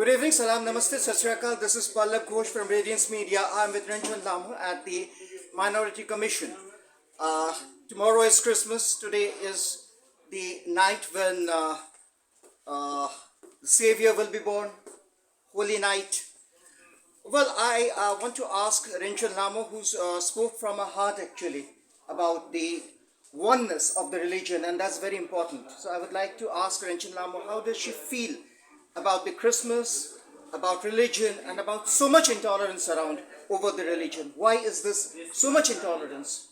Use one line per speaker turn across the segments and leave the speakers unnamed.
Good evening, salam, namaste, sat sri akal. This is Pallab Ghosh from Radiance Media. I'm with Ranjan Lamu at the Minority Commission. Tomorrow is Christmas. Today is the night when the Savior will be born. Holy night. Well, I want to ask Ranjan Lamu, who spoke from her heart actually about the oneness of the religion, and that's very important. So I would like to ask Ranjan Lamu, how does she feel about the Christmas, about religion, and about so much intolerance around over the religion? Why is this so much intolerance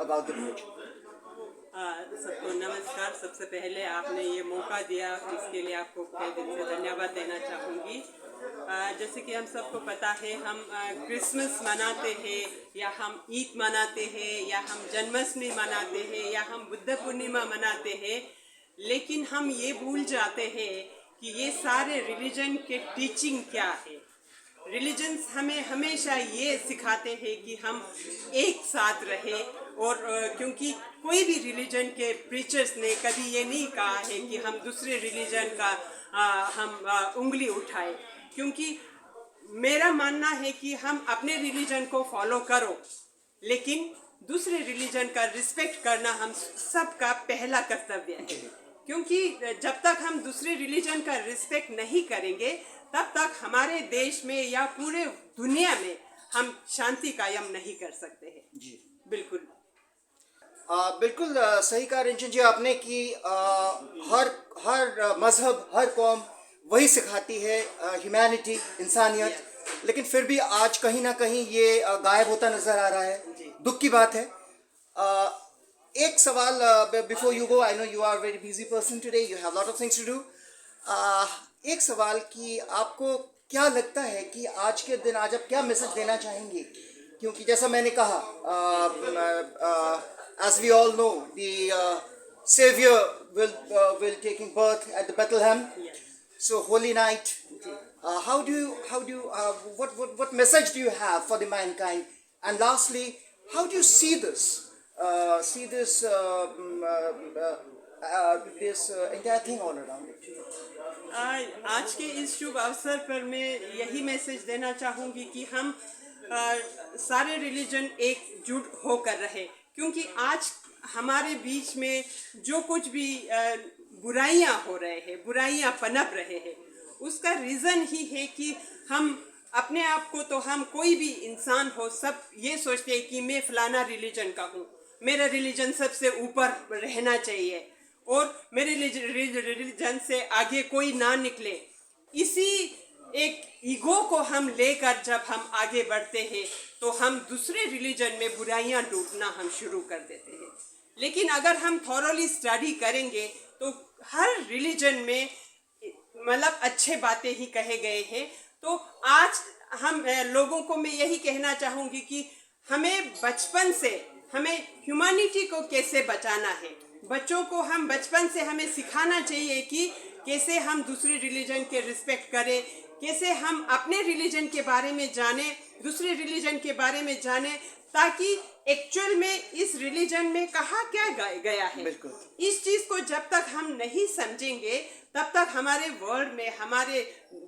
about the religion?
सबको नमस्कार। सबसे पहले आपने ये मौका दिया, इसके लिए आपको कई दिल से धन्यवाद देना चाहूँगी। जैसे कि हम सबको पता है, हम क्रिसमस मनाते हैं या हम ईद मनाते हैं या हम जन्माष्टमी मनाते हैं या हम बुद्ध पूर्णिमा मनाते हैं, लेकिन हम ये भूल जाते हैं कि ये सारे रिलीजन के टीचिंग क्या है। रिलीजन्स हमें हमेशा ये सिखाते हैं कि हम एक साथ रहे, और क्योंकि कोई भी रिलीजन के प्रीचर्स ने कभी ये नहीं कहा है कि हम दूसरे रिलीजन का हम उंगली उठाए, क्योंकि मेरा मानना है कि हम अपने रिलीजन को फॉलो करो, लेकिन दूसरे रिलीजन का रिस्पेक्ट करना हम सबका पहला कर्तव्य है। क्योंकि जब तक हम दूसरे रिलीजन का रिस्पेक्ट नहीं करेंगे, तब तक हमारे देश में या पूरे दुनिया में हम शांति कायम नहीं कर सकते हैं। जी बिल्कुल।
बिल्कुल सही कहा रंजन जी आपने कि हर मजहब, हर कौम वही सिखाती है, ह्यूमैनिटी, इंसानियत, लेकिन फिर भी आज कहीं ना कहीं ये गायब होता नजर आ रहा है। दुख की बात है। एक सवाल before you go, I know you are very busy person today, you have lot of things to do. एक सवाल कि आपको क्या लगता है कि आज के दिन आज आप क्या मैसेज देना चाहेंगे? क्योंकि जैसा मैंने कहा, as we all know, the Savior will taking birth at the Bethlehem.
Yes.
So Holy Night. What message do you have for the mankind? And lastly, how do you see this? This entire thing all around it.
आज के इस शुभ अवसर पर मैं यही message देना चाहूँगी कि हम सारे रिलीजन एकजुट होकर रहे, क्योंकि आज हमारे बीच में जो कुछ भी बुराइयां हो रहे हैं, बुराइयां पनप रहे हैं, उसका रीज़न ही है कि हम अपने आप को, तो हम कोई भी इंसान हो, सब ये सोचते हैं कि मैं फलाना रिलीजन का हूँ, मेरा रिलीजन सबसे ऊपर रहना चाहिए और मेरे रिलीजन से आगे कोई ना निकले। इसी एक ईगो को हम लेकर जब हम आगे बढ़ते हैं, तो हम दूसरे रिलीजन में बुराइयां ढूंढना हम शुरू कर देते हैं। लेकिन अगर हम थॉरोली स्टडी करेंगे, तो हर रिलीजन में मतलब अच्छे बातें ही कहे गए हैं। तो आज हम लोगों को मैं यही कहना चाहूँगी कि हमें बचपन से हमें ह्यूमैनिटी को कैसे बचाना है। बच्चों को हम बचपन से हमें सिखाना चाहिए कि कैसे हम दूसरे रिलीजन के रिस्पेक्ट करें, कैसे हम अपने रिलीजन के बारे में जाने, दूसरे रिलीजन के बारे में जाने, ताकि एक्चुअल में इस रिलीजन में कहा क्या गया है। इस चीज़ को जब तक हम नहीं समझेंगे, तब तक हमारे वर्ल्ड में, हमारे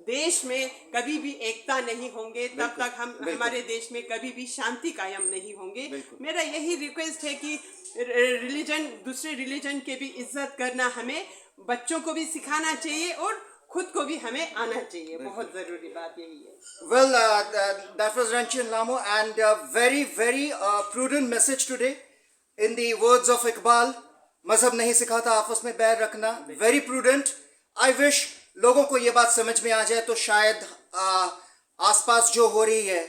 देश में कभी भी एकता नहीं होंगे, तब तक हम हमारे देश में कभी भी शांति कायम नहीं होंगे। मेरा यही रिक्वेस्ट है कि रिलीजन, दूसरे रिलीजन के भी इज्जत करना हमें बच्चों को भी सिखाना चाहिए और खुद को भी हमें आना चाहिए। बहुत ज़रूरी बात यही है।
Well, that was Ranjan Lamu, and very prudent message today. In the words of Iqbal, मजहब नहीं सिखाता आपस में बैर रखना। Very prudent. I wish लोगों को ये बात समझ में आ जाए, तो शायद आसपास जो हो रही है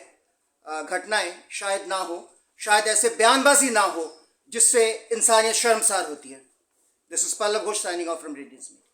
घटनाएं शायद ना हो, शायद ऐसे बयानबाजी ना हो जिससे इंसानियत शर्मसार होती है। This is Pallab Ghosh signing off from Radiance Media.